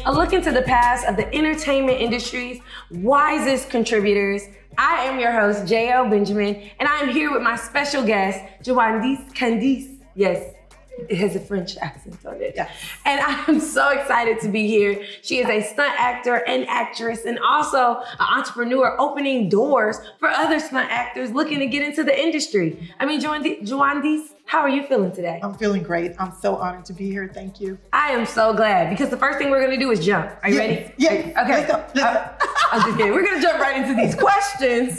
a look into the past of the entertainment industry's wisest contributors. I am your host, J.L. Benjamin, and I am here with my special guest, Jwaundace Candece. Yes, it has a French accent on it. Yes. And I am so excited to be here. She is a stunt actor and actress, and also an entrepreneur opening doors for other stunt actors looking to get into the industry. I mean, Jwaundace, how are you feeling today? I'm feeling great. I'm so honored to be here. Thank you. I am so glad, because the first thing we're gonna do is jump. Are you ready? Yeah. Okay. Let's go. I'm just kidding. We're gonna jump right into these questions.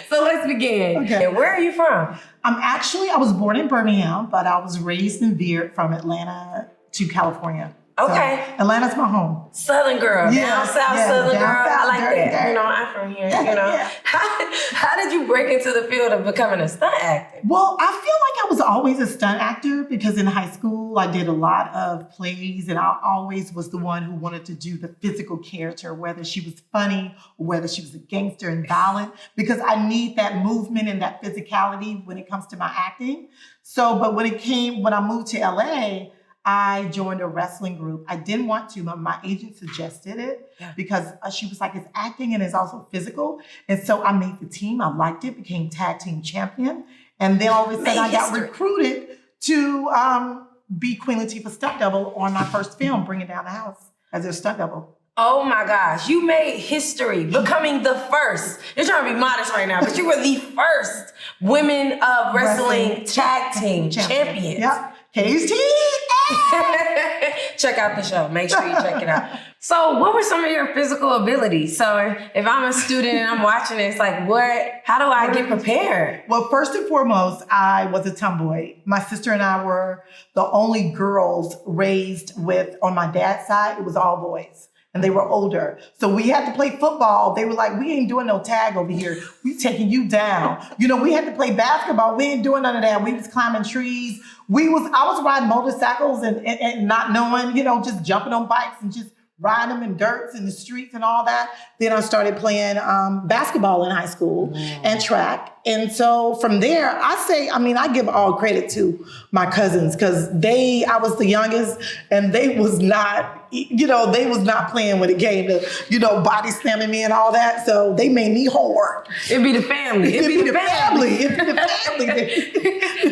So let's begin. Okay. And where are you from? I was born in Birmingham, but I was raised and veered from Atlanta to California. Okay. So Atlanta's my home. Southern girl, down south Southern girl. I like that. Dirty. You know, I'm from here, you know. Yeah. How did you break into the field of becoming a stunt actor? Well, I feel like I was always a stunt actor because in high school, I did a lot of plays and I always was the one who wanted to do the physical character, whether she was funny or whether she was a gangster and violent, because I need that movement and that physicality when it comes to my acting. So, but when I moved to LA, I joined a wrestling group. I didn't want to, but my agent suggested it because she was like, it's acting and it's also physical. And so I made the team. I liked it, became tag team champion. And then all of a sudden I got recruited to be Queen Latifah's stunt double on my first film, Bringing Down the House, as their stunt double. Oh my gosh, you made history, becoming the first. You're trying to be modest right now, but you were the first women of wrestling tag team champions. Yep. KST. Check out the show. Make sure you check it out. So what were some of your physical abilities? So if I'm a student and I'm watching this, like how do I get prepared? Well, first and foremost, I was a tomboy. My sister and I were the only girls raised on my dad's side, it was all boys. And they were older. So we had to play football. They were like, we ain't doing no tag over here. We taking you down. You know, we had to play basketball. We ain't doing none of that. We was climbing trees. I was riding motorcycles and not knowing, you know, just jumping on bikes and just riding them in dirts in the streets and all that. Then I started playing basketball in high school and track. And so from there, I give all credit to my cousins because I was the youngest and they was not playing when it came to, body slamming me and all that. So they made me hard. It'd be the family. It'd be the family.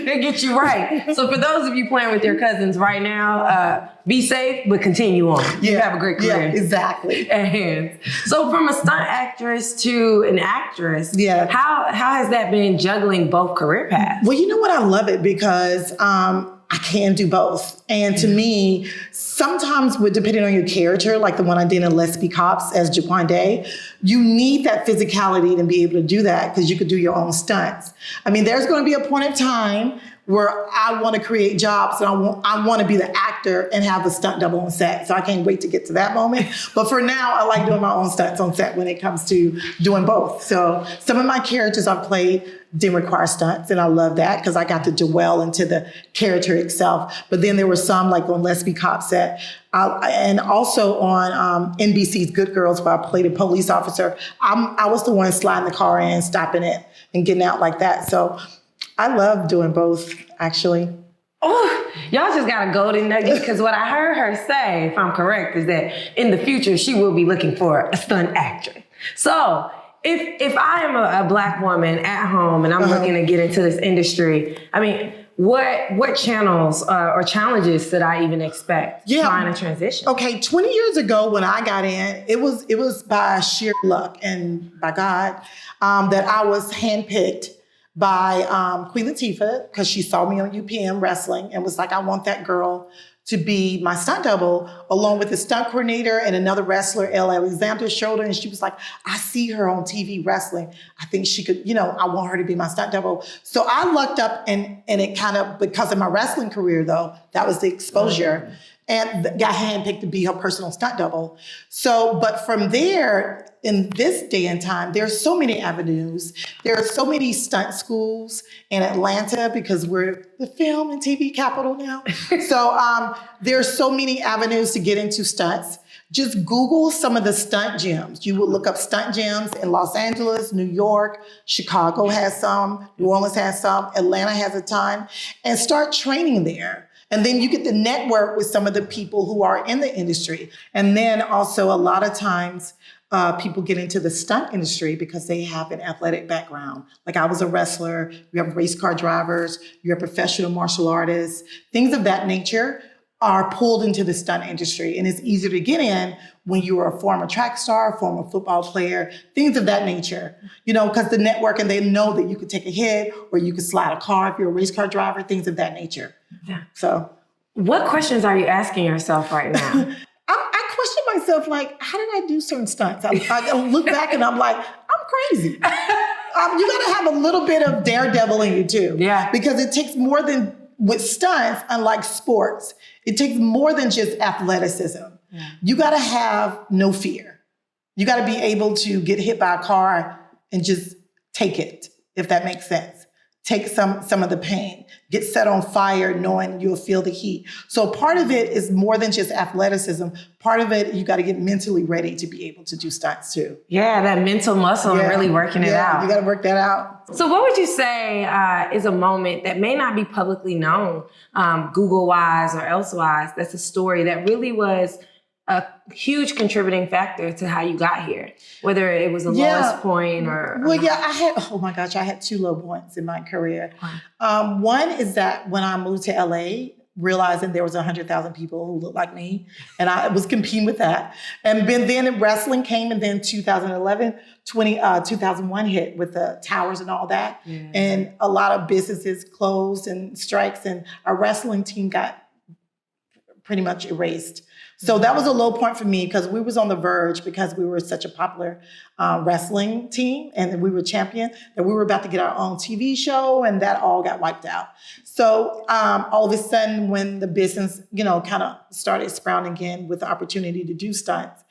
They get you right. So for those of you playing with your cousins right now, be safe, but continue on. You have a great career. Yeah, exactly. And so from a stunt actress to an actress, how has that been juggling both career paths? Well, you know what? I love it because I can do both. And to me, sometimes depending on your character, like the one I did in Let's Be Cops as Jwaundace, you need that physicality to be able to do that because you could do your own stunts. I mean, there's going to be a point in time where I want to create jobs and I want to be the actor and have the stunt double on set. So I can't wait to get to that moment. But for now, I like doing my own stunts on set when it comes to doing both. So some of my characters I've played didn't require stunts, and I love that because I got to dwell into the character itself. But then there were some, like on Let's Be Cop set, and also on NBC's Good Girls, where I played a police officer. I was the one sliding the car in, stopping it, and getting out like that. So I love doing both, actually. Oh, y'all just got a golden nugget, because what I heard her say, if I'm correct, is that in the future, she will be looking for a stunt actress. So if I am a Black woman at home and I'm looking to get into this industry, I mean, what channels or challenges should I even expect trying to transition? Okay, 20 years ago when I got in, it was by sheer luck and by God that I was handpicked by Queen Latifah because she saw me on UPM wrestling and was like, I want that girl to be my stunt double, along with the stunt coordinator and another wrestler, Elle Alexander, showed her, and she was like, I see her on TV wrestling. I think she could, I want her to be my stunt double. So I lucked up and it kind of, because of my wrestling career though, that was the exposure, and got handpicked to be her personal stunt double. So, but from there, in this day and time, there's so many avenues. There are so many stunt schools in Atlanta because we're the film and TV capital now. So there's so many avenues to get into stunts. Just Google some of the stunt gyms. You will look up stunt gyms in Los Angeles, New York, Chicago has some, New Orleans has some, Atlanta has a ton, and start training there. And then you get to network with some of the people who are in the industry. And then also a lot of times people get into the stunt industry because they have an athletic background. Like I was a wrestler, you have race car drivers, you have professional martial artists, things of that nature are pulled into the stunt industry. And it's easier to get in when you are a former track star, former football player, things of that nature, because the network and they know that you could take a hit or you could slide a car if you're a race car driver, things of that nature. Yeah. So what questions are you asking yourself right now? I question myself, like, how did I do certain stunts? I look back and I'm like, I'm crazy. You got to have a little bit of daredevil in you too. Yeah. Because it takes more than, with stunts, unlike sports, it takes more than just athleticism. Yeah. You got to have no fear. You got to be able to get hit by a car and just take it, if that makes sense. Take some of the pain, get set on fire knowing you'll feel the heat. So part of it is more than just athleticism. Part of it, you got to get mentally ready to be able to do stunts too. Yeah, that mental muscle and really working it out. You got to work that out. So what would you say is a moment that may not be publicly known, Google-wise or elsewise, that's a story that really was a huge contributing factor to how you got here, whether it was the lowest point or... Well, I had 2 low points in my career. One is that when I moved to LA, realizing there was 100,000 people who looked like me, and I was competing with that. And then wrestling came, and then 2011, 2001 hit with the towers and all that. Yeah. And a lot of businesses closed and strikes, and our wrestling team got pretty much erased. So that was a low point for me because we was on the verge because we were such a popular wrestling team and we were champion that we were about to get our own TV show and that all got wiped out. So all of a sudden when the business, kind of started sprouting again with the opportunity to do stunts,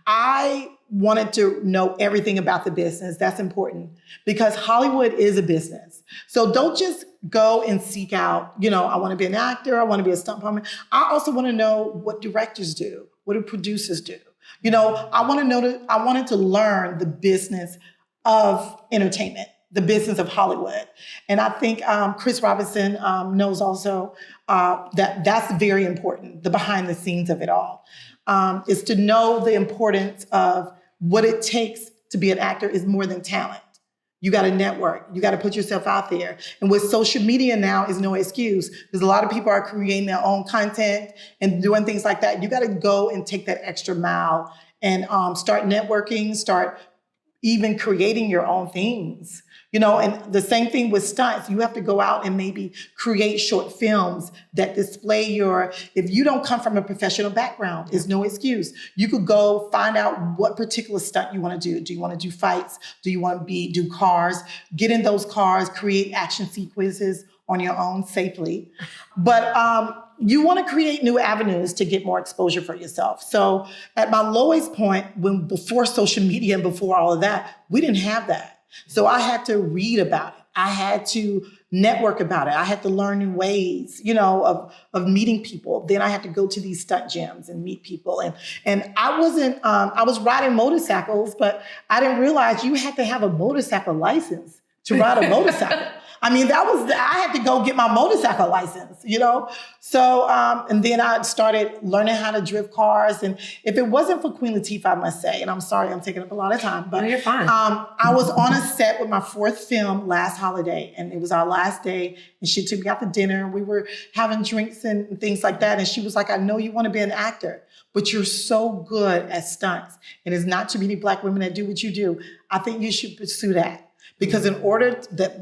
I wanted to know everything about the business. That's important because Hollywood is a business. So don't just go and seek out, I want to be an actor, I want to be a stunt performer. I also want to know what directors do, what do producers do. I wanted to learn the business of entertainment, the business of Hollywood. And I think Chris Robinson knows also that that's very important, the behind the scenes of it all, is to know the importance of what it takes to be an actor is more than talent. You got to network. You got to put yourself out there. And with social media now is no excuse because a lot of people are creating their own content and doing things like that. You got to go and take that extra mile and start networking, start even creating your own things. And the same thing with stunts. You have to go out and maybe create short films that display if you don't come from a professional background, it's no excuse. You could go find out what particular stunt you want to do. Do you want to do fights? Do you want to do cars? Get in those cars, create action sequences on your own safely. But you want to create new avenues to get more exposure for yourself. So at my lowest point, before social media and before all of that, we didn't have that. So I had to read about it. I had to network about it. I had to learn new ways, of meeting people. Then I had to go to these stunt gyms and meet people. And I was riding motorcycles, but I didn't realize you had to have a motorcycle license to ride a motorcycle. I mean, I had to go get my motorcycle license, So, and then I started learning how to drift cars. And if it wasn't for Queen Latifah, I must say, and I'm sorry, I'm taking up a lot of time, but no, you're fine. I was on a set with my 4th film last holiday, and it was our last day. And she took me out to dinner. We were having drinks and things like that. And she was like, I know you want to be an actor, but you're so good at stunts. And it's not too many Black women that do what you do. I think you should pursue that. Because in order that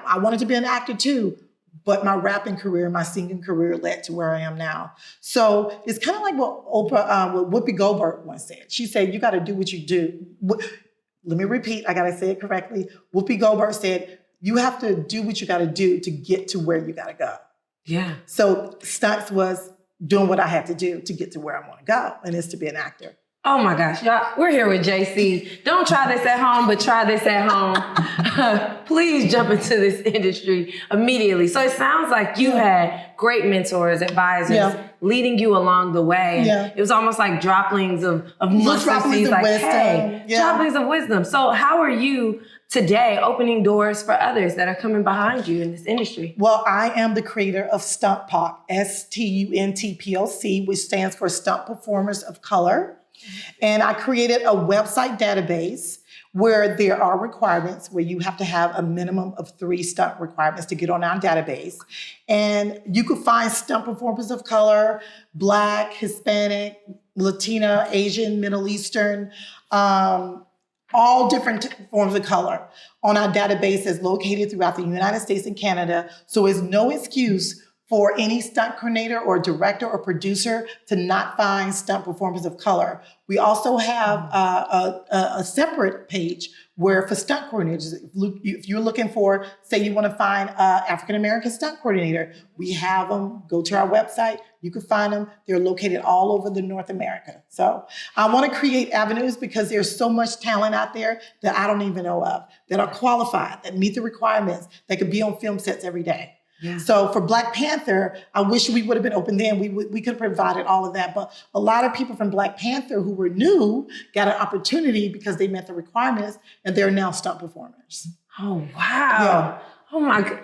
I wanted to be an actor too, but my rapping career, my singing career led to where I am now. So it's kind of like what what Whoopi Goldberg once said. She said, you got to do what you do. Let me repeat, I got to say it correctly. Whoopi Goldberg said, you have to do what you got to do to get to where you got to go. Yeah. So stunts was doing what I had to do to get to where I want to go, and it's to be an actor. Oh my gosh, y'all, we're here with JC. Don't try this at home, but try this at home. Please jump into this industry immediately. So it sounds like you had great mentors, advisors leading you along the way. Yeah. It was almost like droplings of mustard seeds, like, wisdom. hey, droplings of wisdom. So how are you today opening doors for others that are coming behind you in this industry? Well, I am the creator of Stunt POC, STUNT POC, which stands for Stunt Performers of Color. And I created a website database where there are requirements where you have to have a minimum of 3 stunt requirements to get on our database. And you could find stunt performers of color, Black, Hispanic, Latina, Asian, Middle Eastern, all different forms of color on our database that's located throughout the United States and Canada. So it's no excuse for any stunt coordinator or director or producer to not find stunt performers of color. We also have a separate page where for stunt coordinators, if you're looking for, say you want to find an African-American stunt coordinator, we have them. Go to our website. You can find them. They're located all over the North America. So I want to create avenues because there's so much talent out there that I don't even know of, that are qualified, that meet the requirements, that could be on film sets every day. Yeah. So for Black Panther, I wish we would have been open then. We could have provided all of that. But a lot of people from Black Panther who were new got an opportunity because they met the requirements, and they're now stunt performers. Oh, wow. Yeah. Oh, my God.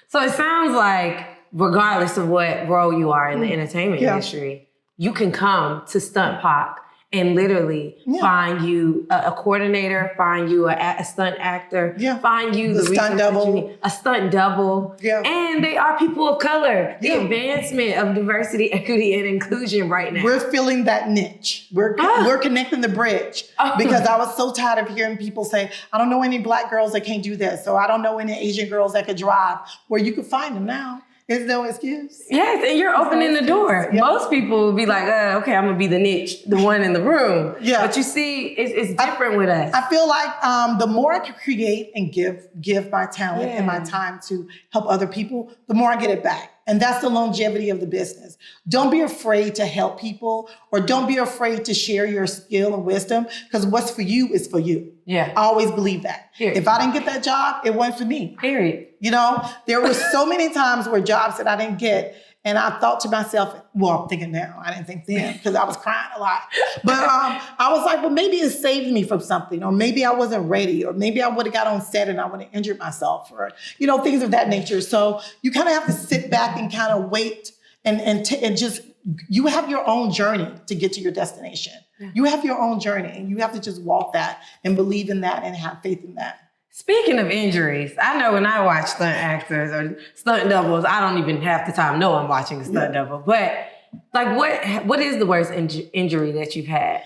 So it sounds like regardless of what role you are in the entertainment industry, you can come to Stunt POC and literally find you a coordinator, find you a stunt actor, find you the stunt double, a stunt double. Yeah. And they are people of color. The advancement of diversity, equity, and inclusion right now. We're filling that niche. We're connecting the bridge because I was so tired of hearing people say, I don't know any Black girls that can't do this. So I don't know any Asian girls that could drive. Where you can find them now. There's no excuse. Yes, and you're opening the door. Yep. Most people will be like, okay, I'm gonna be the niche, the one in the room. Yeah. But you see, it's different with us. I feel like the more I can create and give my talent and my time to help other people, the more I get it back. And that's the longevity of the business. Don't be afraid to help people, or don't be afraid to share your skill and wisdom, because what's for you is for you. Yeah. I always believe that. Period. If I didn't get that job, it wasn't for me. Period. You know, there were so many times where jobs that I didn't get, and I thought to myself, well, I'm thinking now, I didn't think then because I was crying a lot. But I was like, well, maybe it saved me from something, or maybe I wasn't ready, or maybe I would have got on set and I would have injured myself, or, you know, things of that nature. So you kind of have to sit back and kind of wait and just, you have your own journey to get to your destination. Yeah. You have your own journey, and you have to just walk that and believe in that and have faith in that. Speaking of injuries, I know when I watch stunt actors or stunt doubles, I don't even half the time know I'm watching a stunt double. But like, what is the worst injury that you've had?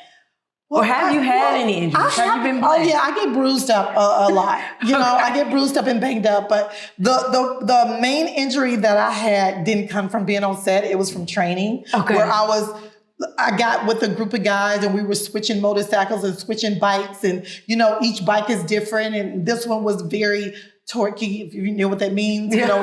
Well, or have you had any injuries? Have you been blessed? Oh yeah, I get bruised up a lot. You know, I get bruised up and banged up. But the main injury that I had didn't come from being on set. It was from training, where I got with a group of guys and we were switching motorcycles and switching bikes, and you know, each bike is different, and this one was very torquey, if you know what that means. You know,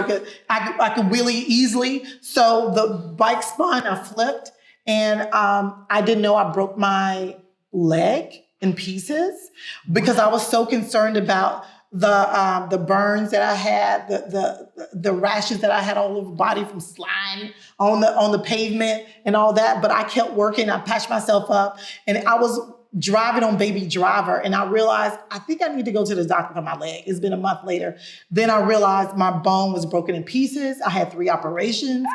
I could wheelie easily. So the bike spun, I flipped, and I didn't know I broke my leg in pieces because I was so concerned about the burns that I had, the rashes that I had all over the body from sliding on the pavement and all that. But I kept working. I patched myself up, and I was driving on Baby Driver, and I realized I think I need to go to the doctor for my leg. It's been a month later. Then I realized my bone was broken in pieces. I had 3 operations,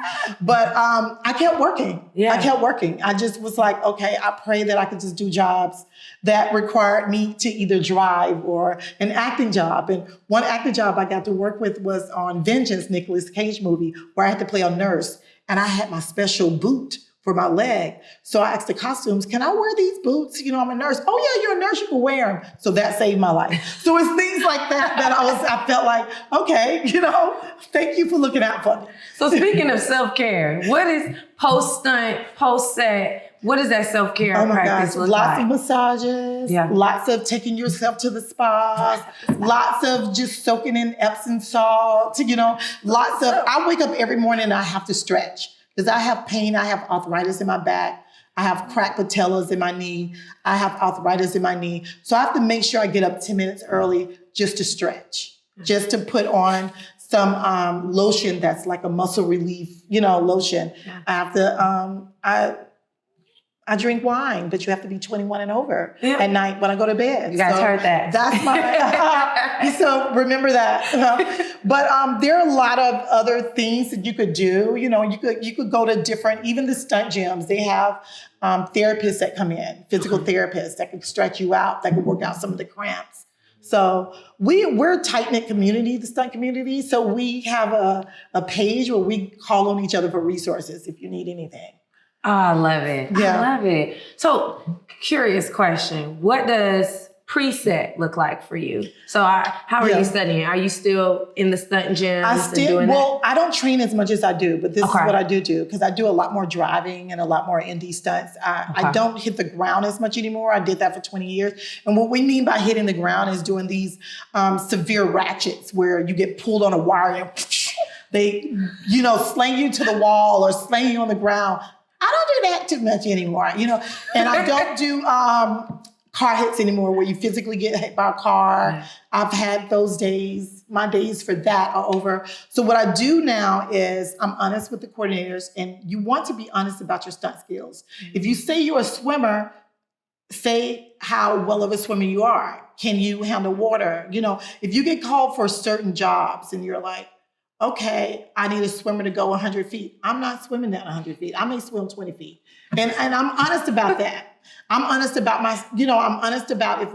but I kept working. Yeah. I kept working. I just was like, okay, I pray that I could just do jobs that required me to either drive or an acting job. And one acting job I got to work with was on Vengeance, Nicolas Cage movie, where I had to play a nurse, and I had my special boot for my leg. So I asked the costumes, can I wear these boots? You know, I'm a nurse. Oh yeah, you're a nurse, you can wear them. So that saved my life. So it's things like that I felt like, okay, you know, thank you for looking out for me. So speaking of self-care, what is post-stunt, post-set, what does that self-care practice look like? Lots of massages, lots of taking yourself to the spas, lots of just soaking in Epsom salt, you know, I wake up every morning and I have to stretch. Because I have pain, I have arthritis in my back, I have cracked patellas in my knee, I have arthritis in my knee. So I have to make sure I get up 10 minutes early just to stretch, just to put on some lotion that's like a muscle relief, lotion. Yeah. I have to, I drink wine, but you have to be 21 and over at night when I go to bed. You guys heard that. That's my, so remember that. But there are a lot of other things that you could do. You could go to different, even the stunt gyms, they have therapists that come in, physical therapists that can stretch you out, that can work out some of the cramps. So we're a tight-knit community, the stunt community. So we have a page where we call on each other for resources if you need anything. Oh, I love it. Yeah. I love it. So, curious question. What does preset look like for you? So, how are you studying? Are you still in the stunt gym? I don't train as much as I do, but this is what I do because I do a lot more driving and a lot more indie stunts. I don't hit the ground as much anymore. I did that for 20 years. And what we mean by hitting the ground is doing these severe ratchets where you get pulled on a wire and they, sling you to the wall or sling you on the ground. I don't do that too much anymore, and I don't do car hits anymore where you physically get hit by a car. Yeah. I've had those days. My days for that are over. So what I do now is I'm honest with the coordinators, and you want to be honest about your stunt skills. Mm-hmm. If you say you're a swimmer, say how well of a swimmer you are. Can you handle water? If you get called for certain jobs and you're like, okay, I need a swimmer to go 100 feet. I'm not swimming that 100 feet. I may swim 20 feet. And I'm honest about that. I'm honest about I'm honest about if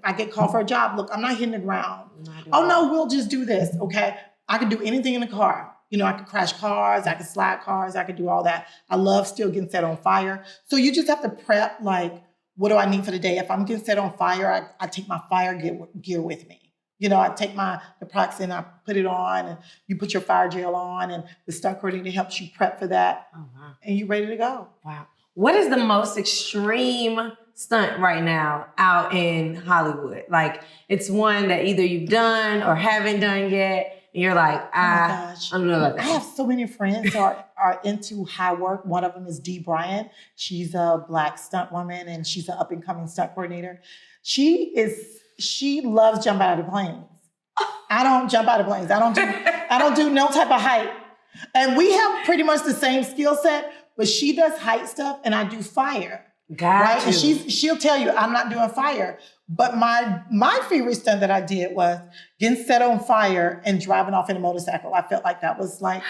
I get called for a job, look, I'm not hitting the ground. No, we'll just do this, okay? I can do anything in the car. I could crash cars, I could slide cars, I could do all that. I love still getting set on fire. So you just have to prep, like, what do I need for the day? If I'm getting set on fire, I take my fire gear with me. I take the products and I put it on, and you put your fire gel on, and the stunt coordinator helps you prep for that. Oh, wow. And you're ready to go. Wow. What is the most extreme stunt right now out in Hollywood? Like, it's one that either you've done or haven't done yet, and you're like, I don't know about that. I have so many friends who are into high work. One of them is Dee Bryant. She's a Black stunt woman, and she's an up-and-coming stunt coordinator. She loves jumping out of planes. I don't jump out of planes. I don't do no type of height. And we have pretty much the same skill set, but she does height stuff and I do fire. Right? And she'll tell you I'm not doing fire. But my favorite stunt that I did was getting set on fire and driving off in a motorcycle. I felt like that was like,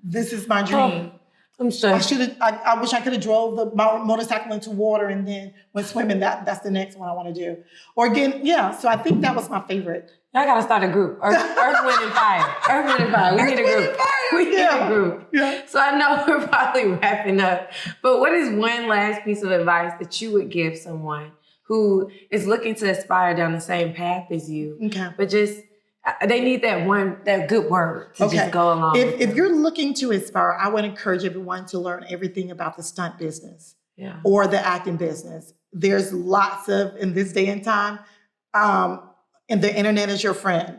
this is my dream. I'm sorry. I wish I could have drove the motorcycle into water and then went swimming. That's the next one I want to do. Or again, so I think that was my favorite. Y'all gotta start a group. Earth, Wind, and Fire. Earth, Wind, and Fire. We need a group. We need a group. Yeah. So I know we're probably wrapping up, but what is one last piece of advice that you would give someone who is looking to aspire down the same path as you, but just they need that good word to just go along. If you're looking to aspire, I would encourage everyone to learn everything about the stunt business or the acting business. There's lots of, in this day and time, and the internet is your friend.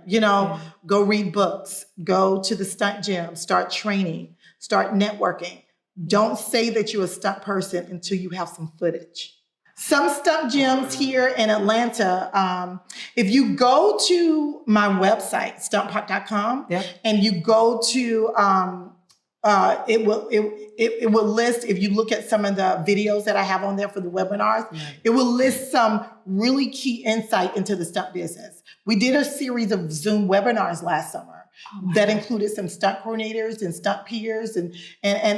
Go read books, go to the stunt gym, start training, start networking. Don't say that you're a stunt person until you have some footage. Some stunt gyms here in Atlanta, if you go to my website, stuntpark.com, and you go to, it will list, if you look at some of the videos that I have on there for the webinars, it will list some really key insight into the stunt business. We did a series of Zoom webinars last summer that included some stunt coordinators and stunt peers, and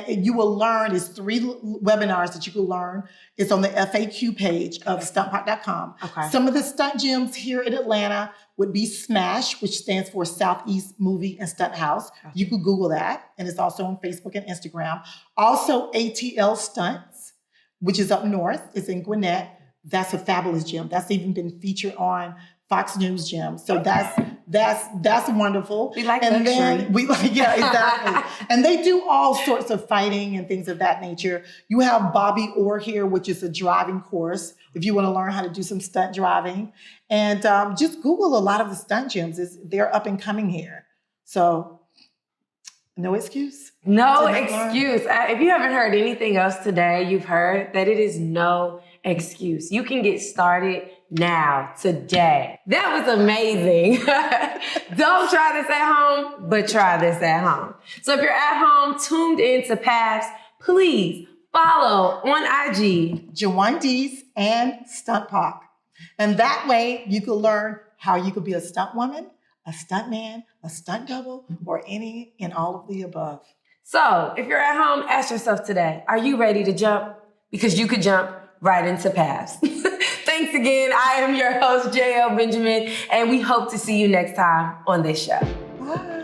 you will learn, it's 3 webinars that you can learn. It's on the FAQ page of stuntpark.com. Some of the stunt gyms here in Atlanta would be SMASH, which stands for Southeast Movie and Stunt House. You could Google that, and it's also on Facebook and Instagram. Also ATL Stunts, which is up north. It's in Gwinnett. That's a fabulous gym. That's even been featured on Fox News gym. So that's wonderful. We like and luxury. Then exactly. And they do all sorts of fighting and things of that nature. You have Bobby Orr here, which is a driving course if you want to learn how to do some stunt driving. And just Google a lot of the stunt gyms. They're up and coming here. So no excuse. No excuse. If you haven't heard anything else today, you've heard that it is no excuse. You can get started now, today. That was amazing. Don't try this at home, but try this at home. So if you're at home tuned into Paths, please follow on IG Jwaundace and Stunt Park. And that way you could learn how you could be a stunt woman, a stunt man, a stunt double, or any and all of the above. So if you're at home, ask yourself today, are you ready to jump? Because you could jump right into Paths. Thanks again. I am your host, J.L. Benjamin, and we hope to see you next time on this show. Bye.